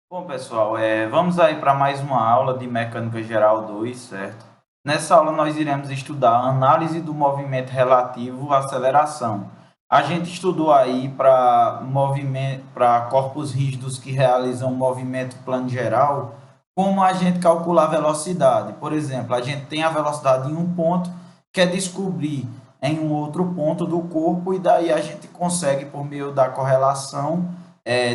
Bom, pessoal, vamos aí para mais uma aula de Mecânica Geral 2, certo? Nessa aula nós iremos estudar análise do movimento relativo à aceleração. A gente estudou aí para corpos rígidos que realizam movimento plano geral, como a gente calcular a velocidade. Por exemplo, a gente tem a velocidade em um ponto, quer descobrir em um outro ponto do corpo, e daí a gente consegue, por meio da correlação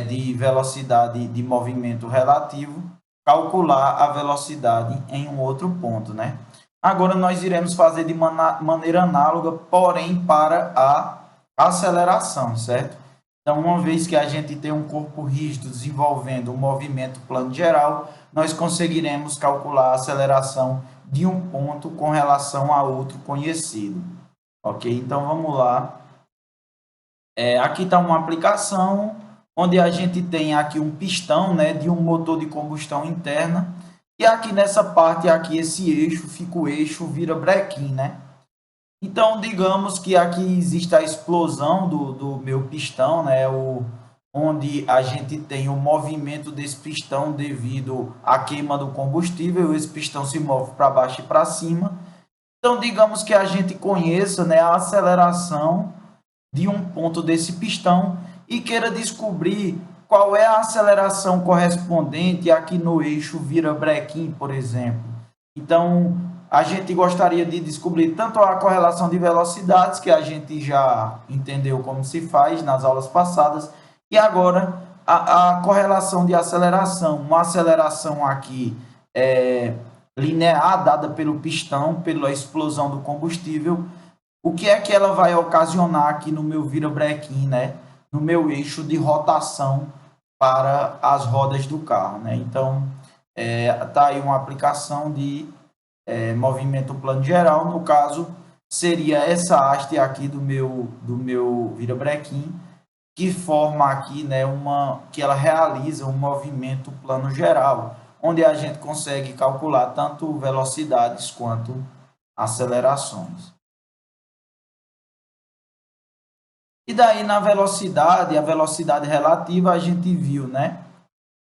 de velocidade de movimento relativo, calcular a velocidade em um outro ponto, né? Agora nós iremos fazer de maneira análoga, porém para a aceleração, certo? Então, uma vez que a gente tem um corpo rígido desenvolvendo um movimento plano geral, nós conseguiremos calcular a aceleração de um ponto com relação a outro conhecido. Ok? Então, vamos lá. Aqui está uma aplicação onde a gente tem aqui um pistão, né, de um motor de combustão interna, e aqui nessa parte aqui, esse eixo, fica o eixo vira-brequim, né? Então, digamos que aqui existe a explosão do meu pistão, né, onde a gente tem o movimento desse pistão devido à queima do combustível, esse pistão se move para baixo e para cima. Então, digamos que a gente conheça, né, a aceleração de um ponto desse pistão e queira descobrir qual é a aceleração correspondente aqui no eixo vira-brequim, por exemplo. Então, a gente gostaria de descobrir tanto a correlação de velocidades, que a gente já entendeu como se faz nas aulas passadas, e agora a correlação de aceleração. Uma aceleração aqui linear, dada pelo pistão, pela explosão do combustível. O que é que ela vai ocasionar aqui no meu virabrequim, né? No meu eixo de rotação para as rodas do carro, né? Então, tá aí uma aplicação de movimento plano geral. No caso, seria essa haste aqui do meu virabrequim, que forma aqui, né, que ela realiza um movimento plano geral, onde a gente consegue calcular tanto velocidades quanto acelerações. E daí na velocidade, a velocidade relativa, a gente viu, né?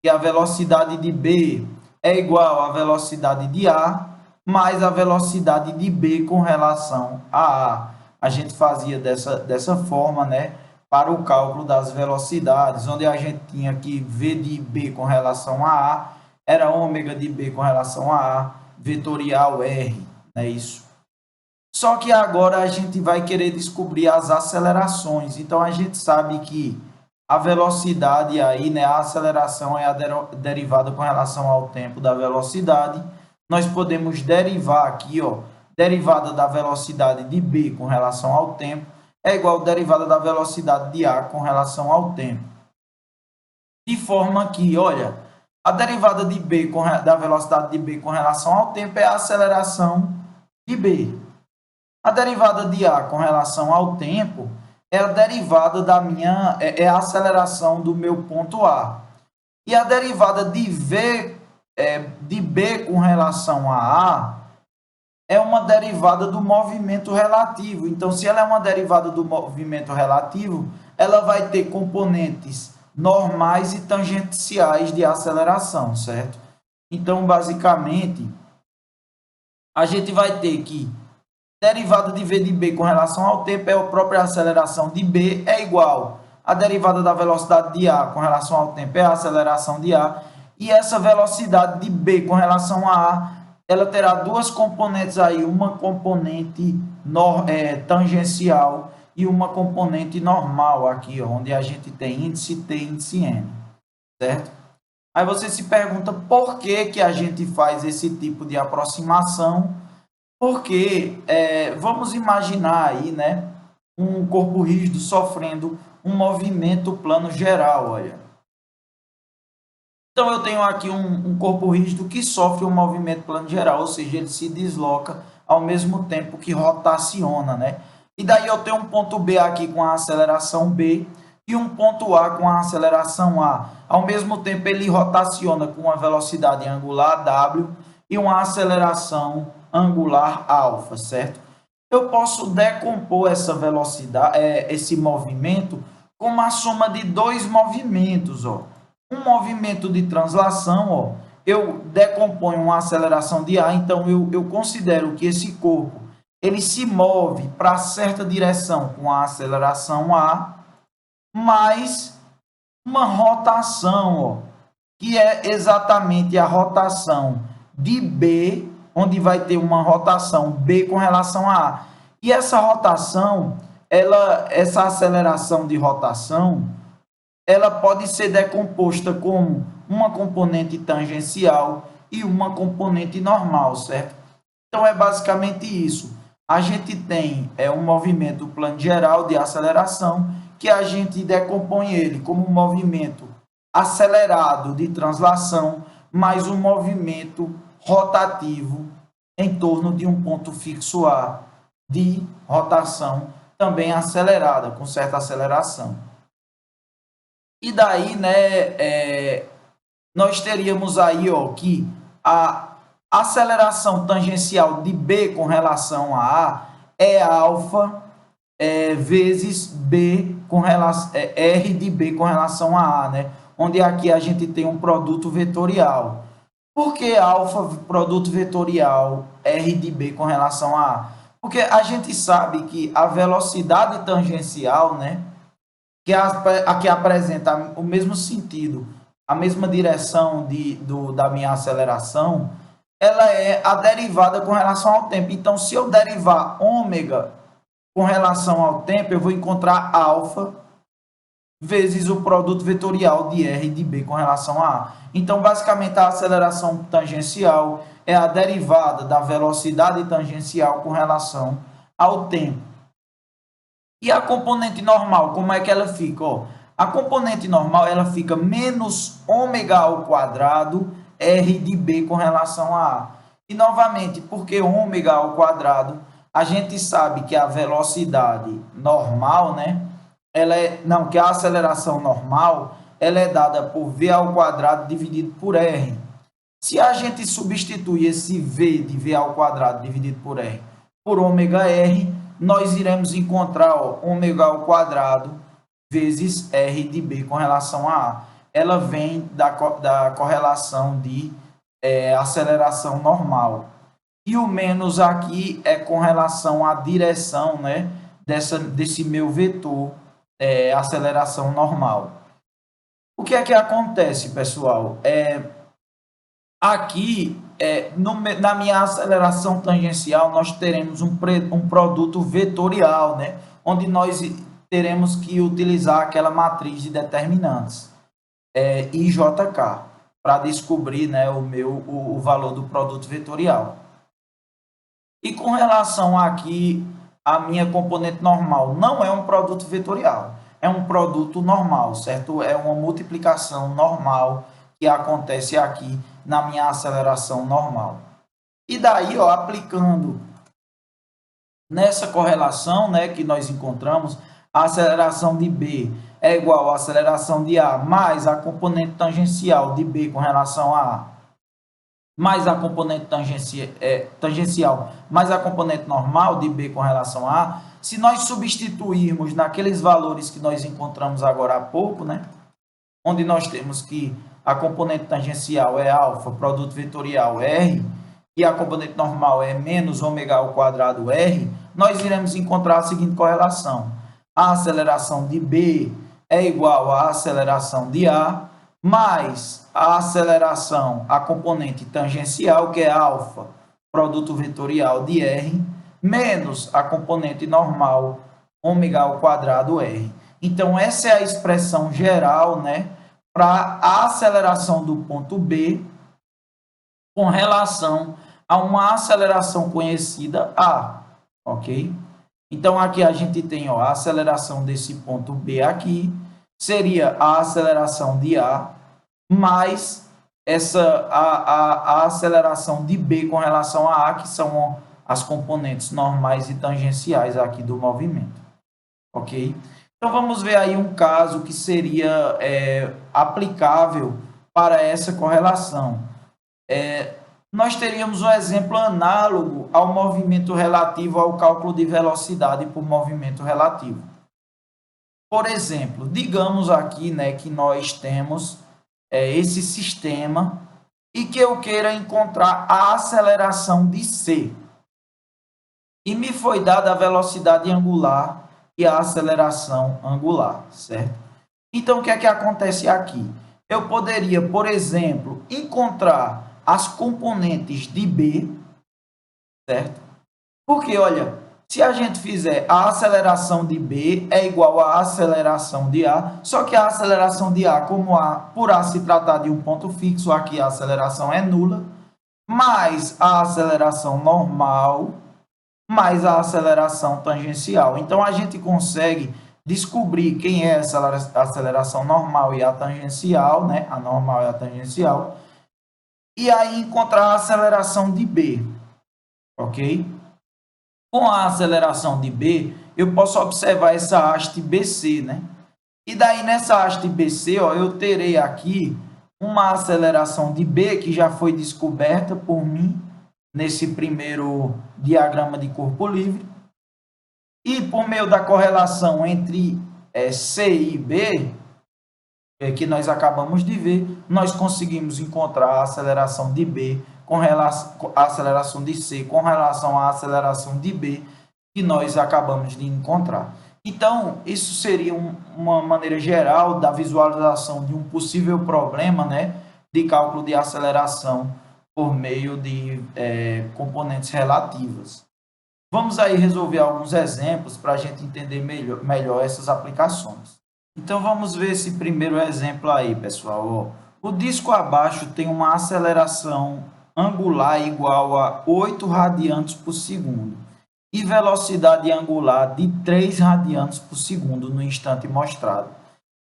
Que a velocidade de B é igual à velocidade de A mais a velocidade de B com relação a A. A gente fazia dessa forma, né? Para o cálculo das velocidades, onde a gente tinha que V de B com relação a A era ômega de B com relação a A, vetorial R, não é isso? Só que agora a gente vai querer descobrir as acelerações. Então a gente sabe que a velocidade aí, né, a aceleração é a derivada com relação ao tempo da velocidade. Nós podemos derivar aqui, ó, derivada da velocidade de B com relação ao tempo é igual a derivada da velocidade de A com relação ao tempo. De forma que, olha, a derivada de B da velocidade de B com relação ao tempo é a aceleração de B. A derivada de A com relação ao tempo é a derivada é a aceleração do meu ponto A. E a derivada de B com relação a A é uma derivada do movimento relativo. Então, se ela é uma derivada do movimento relativo, ela vai ter componentes normais e tangenciais de aceleração, certo? Então, basicamente, a gente vai ter que derivada de V de B com relação ao tempo é a própria aceleração de B, é igual a derivada da velocidade de A com relação ao tempo é a aceleração de A, e essa velocidade de B com relação a A, ela terá duas componentes aí, uma componente tangencial e uma componente normal aqui, ó, onde a gente tem índice T e índice N, certo? Aí você se pergunta por que a gente faz esse tipo de aproximação. Porque vamos imaginar aí, né, um corpo rígido sofrendo um movimento plano geral, olha. Então eu tenho aqui um corpo rígido que sofre um movimento plano geral, ou seja, ele se desloca ao mesmo tempo que rotaciona, né? E daí eu tenho um ponto B aqui com a aceleração B e um ponto A com a aceleração A. Ao mesmo tempo ele rotaciona com uma velocidade angular W e uma aceleração angular alfa, certo? Eu posso decompor essa velocidade, esse movimento, como a soma de dois movimentos, ó. Um movimento de translação, ó, eu decomponho uma aceleração de A, então eu considero que esse corpo ele se move para certa direção com a aceleração A, mais uma rotação, ó, que é exatamente a rotação de B, onde vai ter uma rotação B com relação a A. E essa rotação, essa aceleração de rotação, ela pode ser decomposta como uma componente tangencial e uma componente normal, certo? Então, é basicamente isso. A gente tem um movimento plano geral de aceleração, que a gente decompõe ele como um movimento acelerado de translação, mais um movimento rotativo em torno de um ponto fixo A de rotação, também acelerada, com certa aceleração. E daí, né, nós teríamos aí, ó, que a aceleração tangencial de B com relação a A é alfa vezes B com relação, R de B com relação a A, né? Onde aqui a gente tem um produto vetorial. Por que alfa produto vetorial R de B com relação a A? Porque a gente sabe que a velocidade tangencial, né, que apresenta o mesmo sentido, a mesma direção da minha aceleração, ela é a derivada com relação ao tempo. Então, se eu derivar ômega com relação ao tempo, eu vou encontrar alfa vezes o produto vetorial de R de B com relação a A. Então, basicamente, a aceleração tangencial é a derivada da velocidade tangencial com relação ao tempo. E a componente normal, como é que ela fica? Ó, a componente normal ela fica menos ômega ao quadrado R de B com relação a A. E, novamente, porque ômega ao quadrado, a gente sabe que a velocidade normal, né? Que a aceleração normal, ela é dada por V ao quadrado dividido por R. Se a gente substituir esse V de V ao quadrado dividido por R por ômega R, nós iremos encontrar ômega ao quadrado vezes R de B com relação a A. Ela vem da correlação de aceleração normal. E o menos aqui é com relação à direção, né, desse meu vetor, aceleração normal. O que é que acontece, pessoal? Aqui, na minha aceleração tangencial, nós teremos um produto vetorial, né? Onde nós teremos que utilizar aquela matriz de determinantes, IJK, para descobrir, né, o valor do produto vetorial. E com relação aqui, a minha componente normal não é um produto vetorial, é um produto normal, certo? É uma multiplicação normal que acontece aqui na minha aceleração normal. E daí, ó, aplicando nessa correlação, né, que nós encontramos, a aceleração de B é igual à aceleração de A mais a componente tangencial de B com relação a A, mais a componente tangencial, mais a componente normal de B com relação a A. Se nós substituirmos naqueles valores que nós encontramos agora há pouco, né, onde nós temos que a componente tangencial é alfa, produto vetorial R, e a componente normal é menos ômega ao quadrado R, nós iremos encontrar a seguinte correlação. A aceleração de B é igual à aceleração de A, mais a aceleração, a componente tangencial, que é alfa, produto vetorial de R, menos a componente normal, ômega ao quadrado R. Então, essa é a expressão geral, né, para a aceleração do ponto B com relação a uma aceleração conhecida A, ok? Então, aqui a gente tem, ó, a aceleração desse ponto B aqui, seria a aceleração de A, mais a aceleração de B com relação a A, que são as componentes normais e tangenciais aqui do movimento, ok? Então, vamos ver aí um caso que seria aplicável para essa correlação. Nós teríamos um exemplo análogo ao movimento relativo ao cálculo de velocidade por movimento relativo. Por exemplo, digamos aqui, né, que nós temos esse sistema e que eu queira encontrar a aceleração de C. E me foi dada a velocidade angular e a aceleração angular, certo? Então, o que é que acontece aqui? Eu poderia, por exemplo, encontrar as componentes de B, certo? Porque, olha, se a gente fizer a aceleração de B é igual à aceleração de A, só que a aceleração de A, como por A se tratar de um ponto fixo, aqui a aceleração é nula, mais a aceleração normal, mais a aceleração tangencial. Então, a gente consegue descobrir quem é essa aceleração normal e a tangencial, né? A normal e a tangencial, e aí encontrar a aceleração de B, ok? Com a aceleração de B, eu posso observar essa haste BC, né? E daí, nessa haste BC, ó, eu terei aqui uma aceleração de B que já foi descoberta por mim nesse primeiro diagrama de corpo livre. E por meio da correlação entre C e B, que nós acabamos de ver, nós conseguimos encontrar a aceleração de B com relação à aceleração de C com relação à aceleração de B que nós acabamos de encontrar. Então, isso seria uma maneira geral da visualização de um possível problema, né, de cálculo de aceleração por meio de componentes relativas. Vamos aí resolver alguns exemplos para a gente entender melhor essas aplicações. Então, vamos ver esse primeiro exemplo aí, pessoal. O disco abaixo tem uma aceleração angular igual a 8 radianes por segundo e velocidade angular de 3 radianes por segundo no instante mostrado.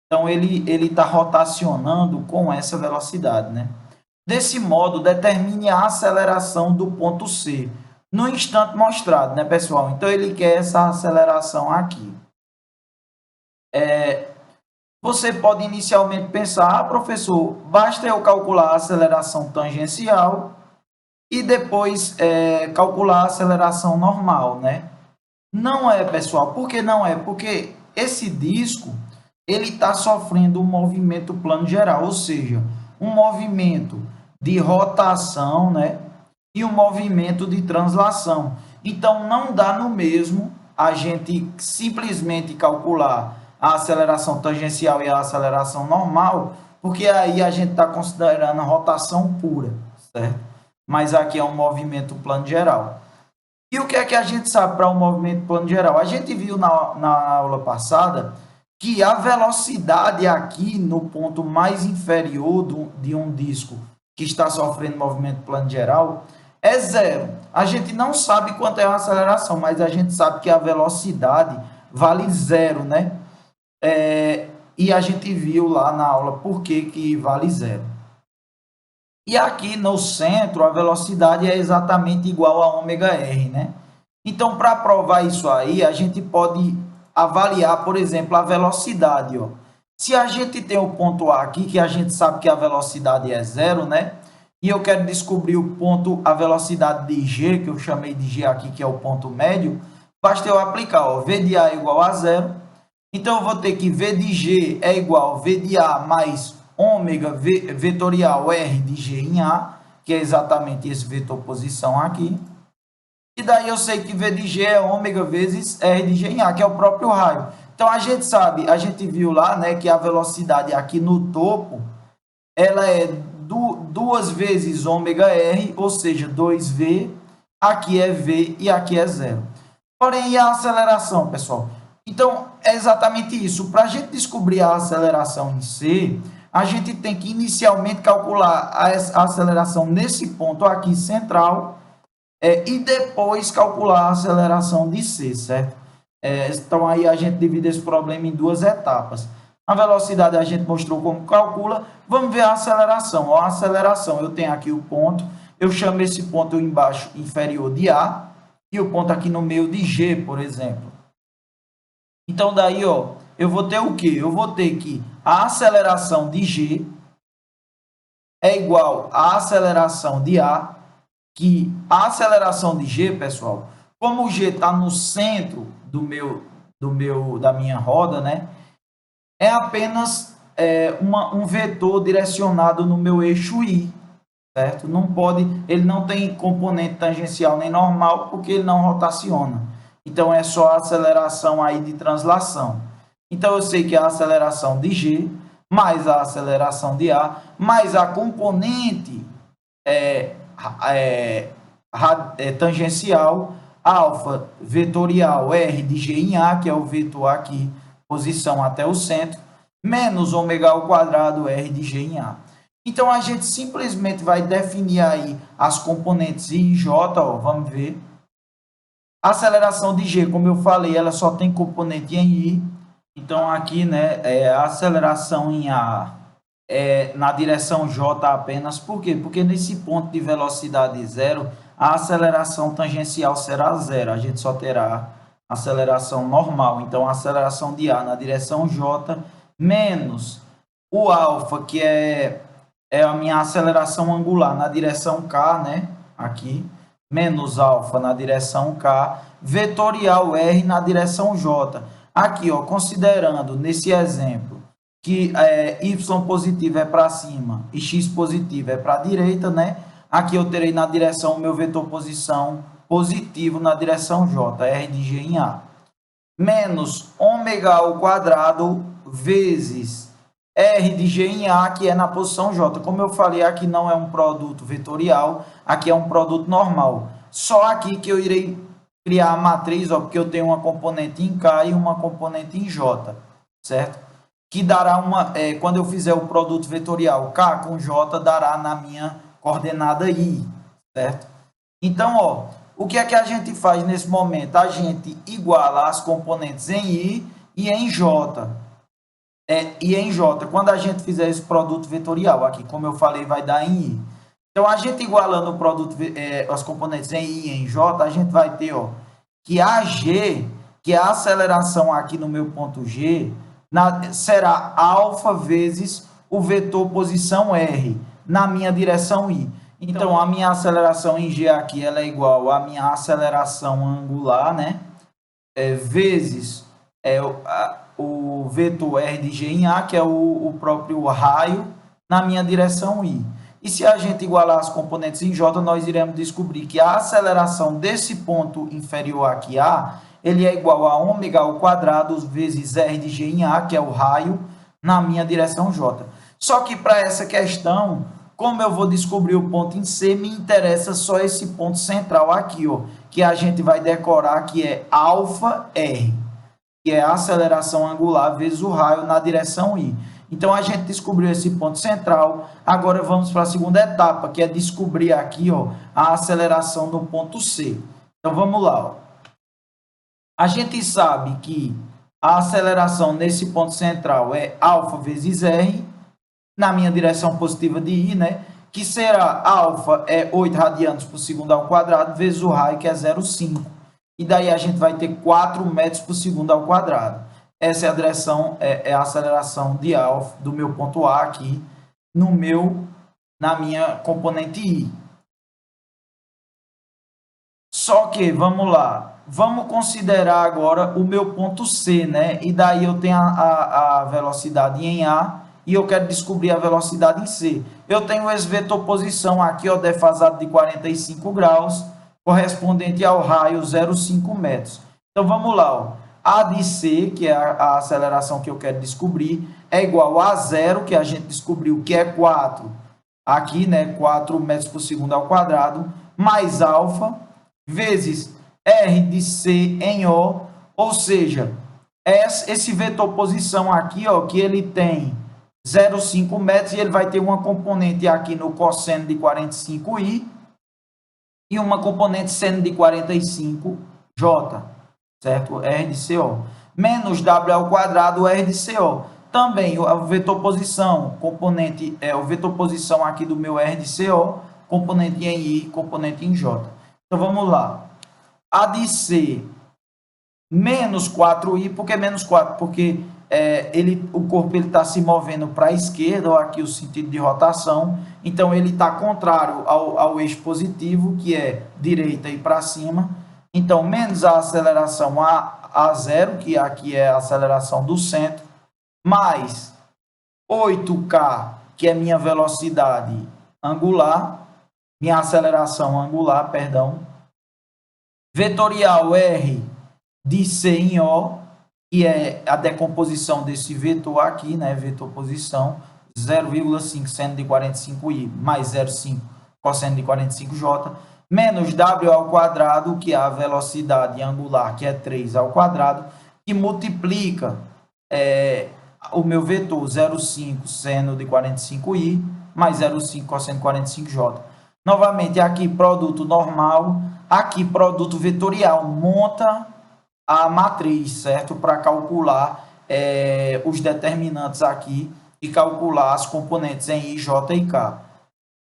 Então, ele está rotacionando com essa velocidade, né? Desse modo, determine a aceleração do ponto C no instante mostrado, né, pessoal? Então, ele quer essa aceleração aqui. Você pode inicialmente pensar, professor, basta eu calcular a aceleração tangencial e depois calcular a aceleração normal, né? Não é, pessoal. Por que não é? Porque esse disco, ele está sofrendo um movimento plano geral, ou seja, um movimento de rotação, né? E um movimento de translação. Então, não dá no mesmo a gente simplesmente calcular a aceleração tangencial e a aceleração normal, porque aí a gente está considerando a rotação pura, certo? Mas aqui é um movimento plano geral. E o que é que a gente sabe para um movimento plano geral? A gente viu na aula passada que a velocidade aqui no ponto mais inferior de um disco que está sofrendo movimento plano geral é zero. A gente não sabe quanto é a aceleração, mas a gente sabe que a velocidade vale zero, né? E a gente viu lá na aula por que vale zero. E aqui no centro, a velocidade é exatamente igual a ômega-r, né? Então, para provar isso aí, a gente pode avaliar, por exemplo, a velocidade, ó. Se a gente tem o ponto A aqui, que a gente sabe que a velocidade é zero, né? E eu quero descobrir o ponto, a velocidade de G, que eu chamei de G aqui, que é o ponto médio, basta eu aplicar, ó, V de A igual a zero. Então, eu vou ter que V de G é igual a V de A mais ômega vetorial R de G em A, que é exatamente esse vetor posição aqui. E daí eu sei que V de G é ômega vezes R de G em A, que é o próprio raio. Então, a gente sabe, a gente viu lá, né, que a velocidade aqui no topo, ela é 2 vezes ômega R, ou seja, 2V, aqui é V e aqui é zero. Porém, e a aceleração, pessoal? Então, é exatamente isso. Para a gente descobrir a aceleração em C, a gente tem que inicialmente calcular a aceleração nesse ponto aqui central e depois calcular a aceleração de C, certo? Então, aí a gente divide esse problema em duas etapas. A velocidade a gente mostrou como calcula. Vamos ver a aceleração. A aceleração, eu tenho aqui o ponto, eu chamo esse ponto embaixo inferior de A e o ponto aqui no meio de G, por exemplo. Então, daí, ó, eu vou ter o quê? Eu vou ter que a aceleração de G é igual à aceleração de A, que a aceleração de G, pessoal, como o G está no centro da minha roda, né? É apenas um vetor direcionado no meu eixo Y, certo? Não pode, ele não tem componente tangencial nem normal, porque ele não rotaciona. Então, é só a aceleração aí de translação. Então, eu sei que a aceleração de G, mais a aceleração de A, mais a componente tangencial, alfa vetorial R de G em A, que é o vetor aqui, posição até o centro, menos ômega ao quadrado R de G em A. Então, a gente simplesmente vai definir aí as componentes I e J, ó, vamos ver. A aceleração de G, como eu falei, ela só tem componente em I. Então, aqui, né, a aceleração em A na direção J apenas. Por quê? Porque nesse ponto de velocidade zero, a aceleração tangencial será zero. A gente só terá aceleração normal. Então, a aceleração de A na direção J menos o alfa, que é a minha aceleração angular na direção K, né? Aqui, menos alfa na direção K, vetorial R na direção J. Aqui, ó, considerando nesse exemplo que y positivo é para cima e x positivo é para a direita, né? Aqui eu terei na direção o meu vetor posição positivo na direção J, R de G em A, menos ômega ao quadrado vezes R de G em A, que é na posição J. Como eu falei, aqui não é um produto vetorial, aqui é um produto normal. Só aqui que eu irei criar a matriz, ó, porque eu tenho uma componente em K e uma componente em J, certo? Que dará quando eu fizer o produto vetorial K com J, dará na minha coordenada I, certo? Então, ó, o que é que a gente faz nesse momento? A gente iguala as componentes em I e em J. E em J, quando a gente fizer esse produto vetorial, aqui, como eu falei, vai dar em I. Então, a gente igualando o produto, as componentes em I e em J, a gente vai ter, ó, que a G, que é a aceleração aqui no meu ponto G, será alfa vezes o vetor posição R na minha direção I. Então, a minha aceleração em G aqui ela é igual à minha aceleração angular, né? Vezes o vetor R de G em A, que é o próprio raio, na minha direção I. E se a gente igualar as componentes em J, nós iremos descobrir que a aceleração desse ponto inferior aqui, A, ele é igual a ômega ao quadrado vezes R de G em A, que é o raio, na minha direção J. Só que para essa questão, como eu vou descobrir o ponto em C, me interessa só esse ponto central aqui, ó, que a gente vai decorar, que é alfa R, que é a aceleração angular vezes o raio na direção I. Então, a gente descobriu esse ponto central. Agora, vamos para a segunda etapa, que é descobrir aqui, ó, a aceleração do ponto C. Então, vamos lá, ó. A gente sabe que a aceleração nesse ponto central é alfa vezes R, na minha direção positiva de I, né? Que será alfa é 8 radianos por segundo ao quadrado, vezes o raio, que é 0,5. E daí a gente vai ter 4 metros por segundo ao quadrado. Essa é a direção, a aceleração de alfa do meu ponto A aqui, na minha componente I. Só que, vamos lá, vamos considerar agora o meu ponto C, né? E daí eu tenho a velocidade em A e eu quero descobrir a velocidade em C. Eu tenho esse vetor posição aqui, ó, defasado de 45 graus, correspondente ao raio 0,5 metros. Então, vamos lá, ó. A de C, que é a aceleração que eu quero descobrir, é igual a zero, que a gente descobriu que é 4, aqui, né, 4 metros por segundo ao quadrado, mais alfa, vezes R de C em O, ou seja, esse vetor posição aqui, ó, que ele tem 0,5 metros, e ele vai ter uma componente aqui no cosseno de 45i e uma componente seno de 45j, certo? R de CO. Menos W ao quadrado R de CO. Também o vetor posição, componente, o vetor posição aqui do meu R de CO, componente em I, componente em J. Então, vamos lá. A de C, menos 4i, por que menos 4? Porque o corpo está se movendo para a esquerda, ou aqui o sentido de rotação, então ele está contrário ao eixo positivo, que é direita e para cima. Então, menos a aceleração a zero, que aqui é a aceleração do centro, mais 8K, que é minha velocidade angular, minha aceleração angular, perdão. Vetorial R de C em O, que é a decomposição desse vetor aqui, né? Vetor posição, 0,5 seno de 45i mais 0,5 cosseno de 45j, menos W ao quadrado, que é a velocidade angular, que é 3 ao quadrado, que multiplica o meu vetor 0,5 seno de 45i mais 0,5 cosseno de 45j. Novamente, aqui produto normal, aqui produto vetorial, monta a matriz, certo? Para calcular os determinantes aqui e calcular as componentes em I, J e K.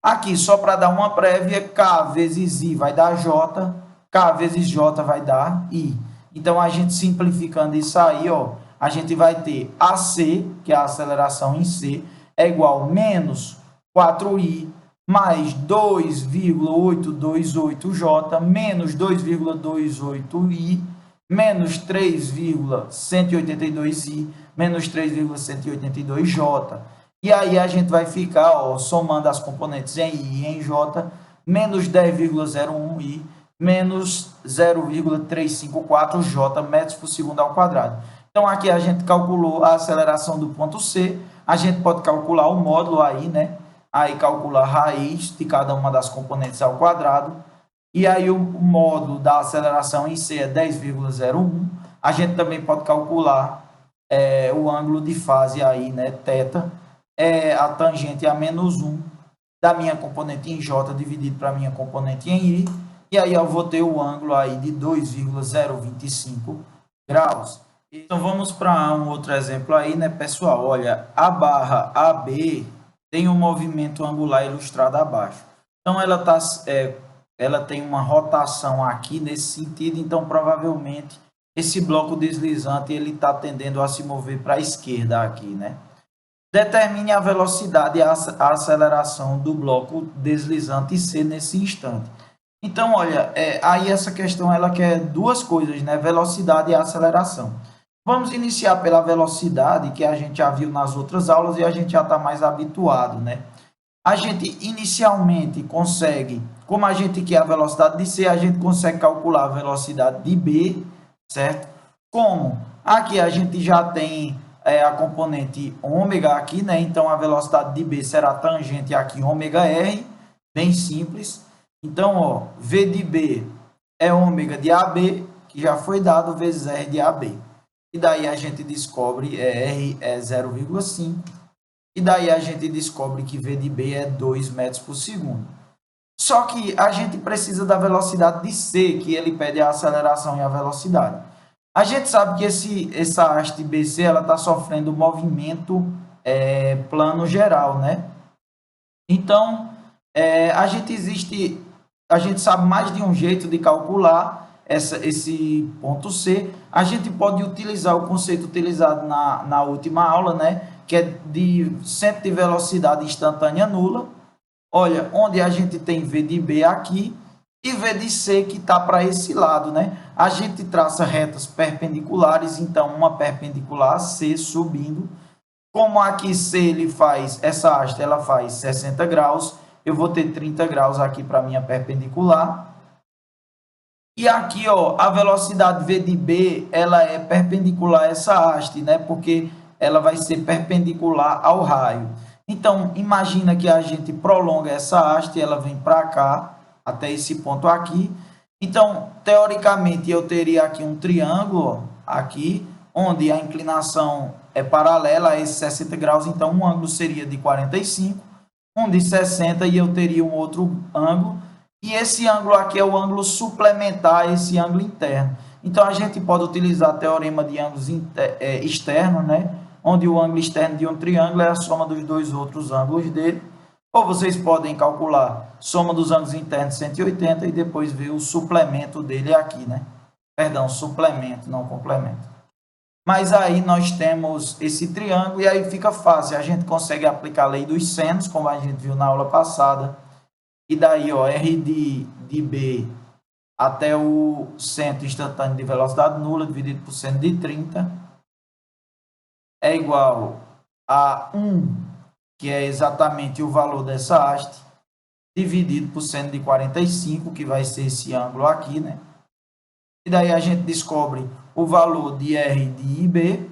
Aqui, só para dar uma prévia, K vezes I vai dar J, K vezes J vai dar I. Então, a gente simplificando isso aí, ó, a gente vai ter AC, que é a aceleração em C, é igual a menos 4I mais 2,828J menos 2,28I menos 3,182I menos 3,182J. E aí a gente vai ficar, ó, somando as componentes em I e em J, menos 10,01I menos 0,354J metros por segundo ao quadrado. Então, aqui a gente calculou a aceleração do ponto C, a gente pode calcular o módulo aí, né? Aí calcular a raiz de cada uma das componentes ao quadrado. E aí o módulo da aceleração em C é 10,01. A gente também pode calcular o ângulo de fase aí, né? Θ, a tangente a menos 1 da minha componente em J dividido para a minha componente em I. E aí eu vou ter o ângulo aí de 2,025 graus. Então vamos para um outro exemplo aí, né, pessoal? Olha, a barra AB tem um movimento angular ilustrado abaixo. Então ela tem uma rotação aqui nesse sentido, então provavelmente esse bloco deslizante ele está tendendo a se mover para a esquerda aqui, né? Determine a velocidade e a aceleração do bloco deslizante C nesse instante. Então, olha, aí essa questão ela quer duas coisas, né? Velocidade e aceleração. Vamos iniciar pela velocidade, que a gente já viu nas outras aulas e a gente já está mais habituado, né? A gente inicialmente consegue, como a gente quer a velocidade de C, a gente consegue calcular a velocidade de B, certo? Como? Aqui a gente já tem a componente ômega aqui, né? Então, a velocidade de B será tangente aqui, ômega R, bem simples. Então, ó, V de B é ômega de AB, que já foi dado, vezes R de AB. E daí a gente descobre R é 0,5. E daí a gente descobre que V de B é 2 metros por segundo. Só que a gente precisa da velocidade de C, que ele pede a aceleração e a velocidade. A gente sabe que essa haste BC está sofrendo movimento plano geral, né? Então, a gente sabe mais de um jeito de calcular esse ponto C. A gente pode utilizar o conceito utilizado na última aula, né? Que é de centro de velocidade instantânea nula. Olha, onde a gente tem V de B aqui e V de C que está para esse lado, né? A gente traça retas perpendiculares, então uma perpendicular a C subindo. Como aqui C ele faz, essa haste ela faz 60 graus, eu vou ter 30 graus aqui para minha perpendicular. E aqui, ó, a velocidade V de B, ela é perpendicular a essa haste, né? Porque ela vai ser perpendicular ao raio. Então, imagina que a gente prolonga essa haste, ela vem para cá, até esse ponto aqui. Então, teoricamente, eu teria aqui um triângulo, ó, aqui, onde a inclinação é paralela a esses 60 graus. Então, um ângulo seria de 45, um de 60 e eu teria um outro ângulo. E esse ângulo aqui é o ângulo suplementar a esse ângulo interno. Então, a gente pode utilizar o teorema de ângulos externos, né? Onde o ângulo externo de um triângulo é a soma dos dois outros ângulos dele. Ou vocês podem calcular soma dos ângulos internos 180 e depois ver o suplemento dele aqui, né? Perdão, suplemento, não complemento. Mas aí nós temos esse triângulo e aí fica fácil. A gente consegue aplicar a lei dos senos, como a gente viu na aula passada. E daí, ó, R de B até o centro instantâneo de velocidade nula dividido por seno de 30 é igual A1, que é exatamente o valor dessa haste, dividido por seno de 45, que vai ser esse ângulo aqui, né? E daí a gente descobre o valor de R de IB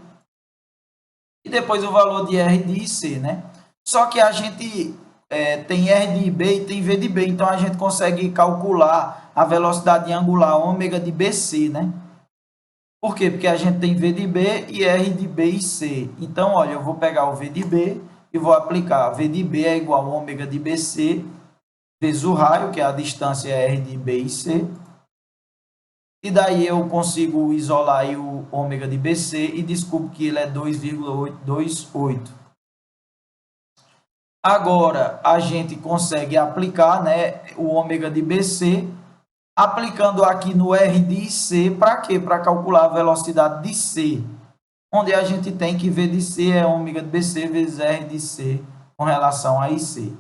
e depois o valor de R de IC, né? Só que a gente tem R de IB e tem V de B, então a gente consegue calcular a velocidade angular ômega de BC, né? Por quê? Porque a gente tem V de B e R de B e C. Então, olha, eu vou pegar o V de B e vou aplicar. V de B é igual a ômega de BC vezes o raio, que é a distância R de B e C. E daí eu consigo isolar aí o ômega de BC e descubro que ele é 2,828. Agora, a gente consegue aplicar, né, o ômega de BC, aplicando aqui no R de IC, para quê? Para calcular a velocidade de C, onde a gente tem que V de C é ômega de BC vezes R de C com relação a IC.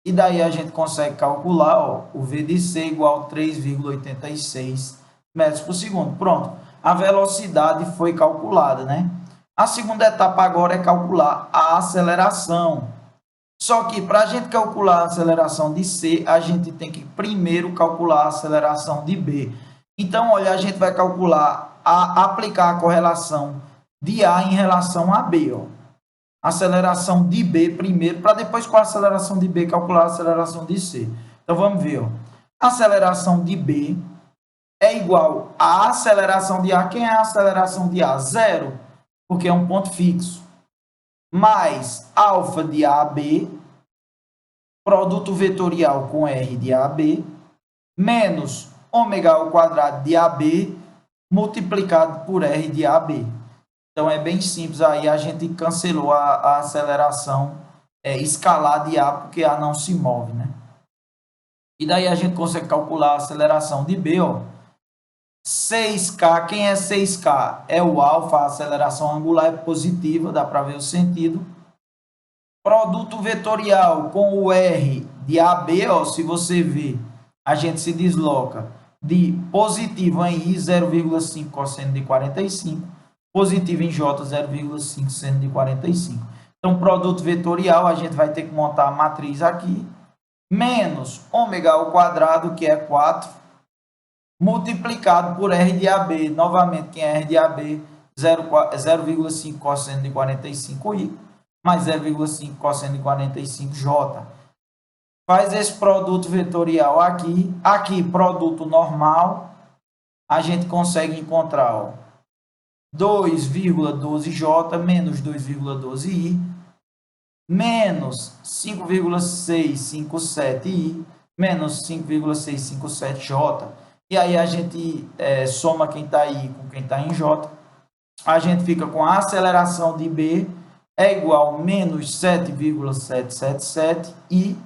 E daí a gente consegue calcular, ó, o V de C igual a 3,86 metros por segundo. Pronto, a velocidade foi calculada, né? A segunda etapa agora é calcular a aceleração. Só que para a gente calcular a aceleração de C, a gente tem que primeiro calcular a aceleração de B. Então, olha, a gente vai calcular, aplicar a correlação de A em relação a B, ó. Aceleração de B primeiro, para depois com a aceleração de B calcular a aceleração de C. Então, vamos ver, ó. A aceleração de B é igual à aceleração de A. Quem é a aceleração de A? Zero, porque é um ponto fixo. Mais alfa de AB, produto vetorial com R de AB, menos ômega ao quadrado de AB, multiplicado por R de AB. Então, é bem simples, aí a gente cancelou a aceleração escalar de A, porque A não se move, né? E daí a gente consegue calcular a aceleração de B, ó. 6K, quem é 6K? É o alfa, a aceleração angular é positiva, dá para ver o sentido. Produto vetorial com o R de AB, ó, se você ver, a gente se desloca de positivo em I, 0,5 cosseno de 45, positivo em J, 0,5 seno de 45. Então, produto vetorial, a gente vai ter que montar a matriz aqui, menos ômega ao quadrado, que é 4, multiplicado por R de AB, novamente, quem é R de AB, 0,5 cosseno de 45i, mais 0,5 cosseno de 45j. Faz esse produto vetorial aqui. Aqui, produto normal, a gente consegue encontrar, ó, 2,12j menos 2,12i, menos 5,657i, menos 5,657j. E aí a gente soma quem está I com quem está em J. A gente fica com a aceleração de B é igual a menos 7,777 I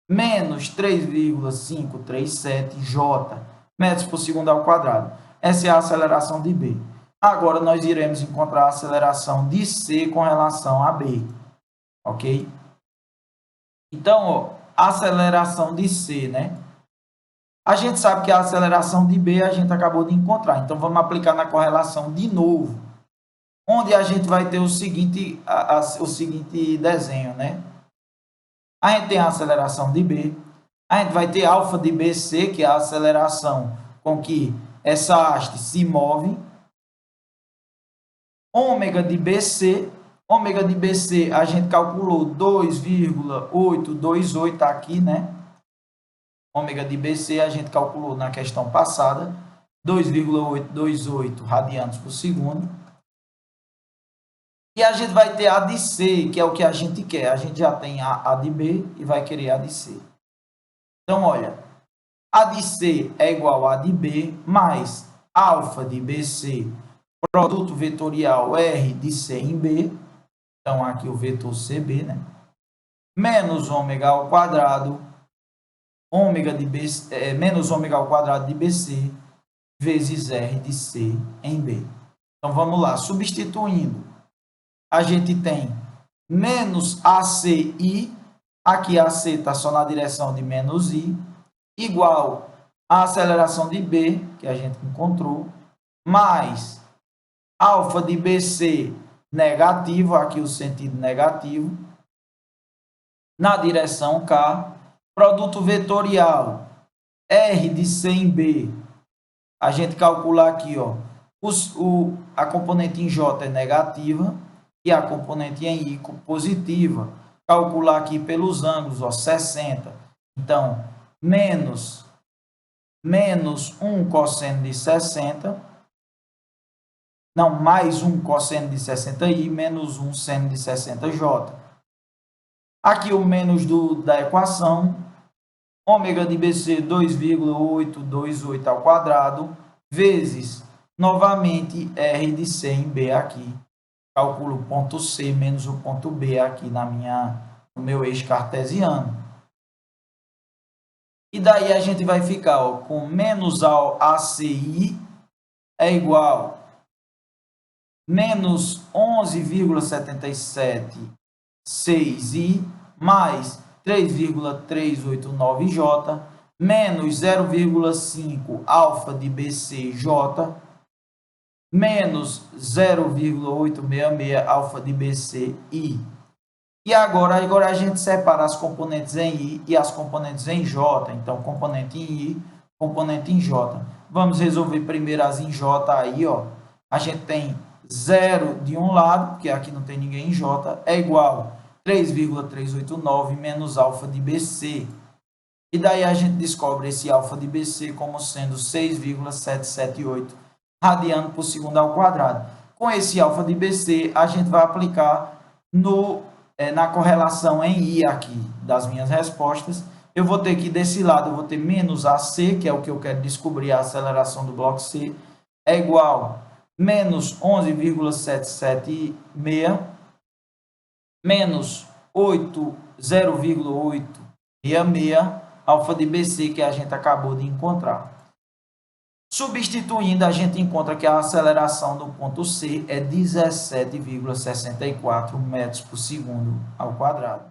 menos 3,537J metros por segundo ao quadrado. Essa é a aceleração de B. Agora nós iremos encontrar a aceleração de C com relação a B. Ok? Então, ó, aceleração de C, né? A gente sabe que a aceleração de B a gente acabou de encontrar. Então, vamos aplicar na correlação de novo, onde a gente vai ter o seguinte desenho, né? A gente tem a aceleração de B, a gente vai ter alfa de BC, que é a aceleração com que essa haste se move, ômega de BC a gente calculou 2,828 aqui, né? Ômega de BC a gente calculou na questão passada, 2,828 radianos por segundo. E a gente vai ter a de C, que é o que a gente quer. A gente já tem a de B e vai querer a de C. Então, olha, a de C é igual a de B mais alfa de BC, produto vetorial R de C em B. Então, aqui o vetor CB, né? Menos ômega ao quadrado, menos ômega ao quadrado de BC, vezes R de C em B. Então, vamos lá, substituindo. A gente tem menos ACI, aqui AC está só na direção de menos I, igual a aceleração de B, que a gente encontrou, mais alfa de BC, negativo, aqui o sentido negativo, na direção K, produto vetorial, R de C em B, a gente calcula aqui, ó, a componente em J é negativa e a componente em I positiva. Calcular aqui pelos ângulos, ó, 60. Então, menos 1 cosseno de 60, não, mais 1 cosseno de 60i, menos 1 seno de 60j. Aqui o menos da equação, ômega de BC 2,828 ao quadrado, vezes, novamente, R de C em B aqui. Calculo o ponto C menos o ponto B aqui no meu eixo cartesiano. E daí a gente vai ficar, ó, com menos ACI é igual menos 11,776i mais 3,389j menos 0,5 alfa de BCJ menos 0,866 alfa de BCI. E agora a gente separa as componentes em I e as componentes em J. Então, componente em I, componente em J. Vamos resolver primeiro as em J aí, ó. A gente tem 0 de um lado, porque aqui não tem ninguém em J, é igual a 3,389 menos alfa de BC. E daí a gente descobre esse alfa de BC como sendo 6,778 radiano por segundo ao quadrado. Com esse alfa de BC, a gente vai aplicar na correlação em I aqui das minhas respostas. Eu vou ter que, desse lado, eu vou ter menos AC, que é o que eu quero descobrir, a aceleração do bloco C, é igual a menos 11,776 menos 0,866 alfa de BC que a gente acabou de encontrar. Substituindo, a gente encontra que a aceleração do ponto C é 17,64 metros por segundo ao quadrado.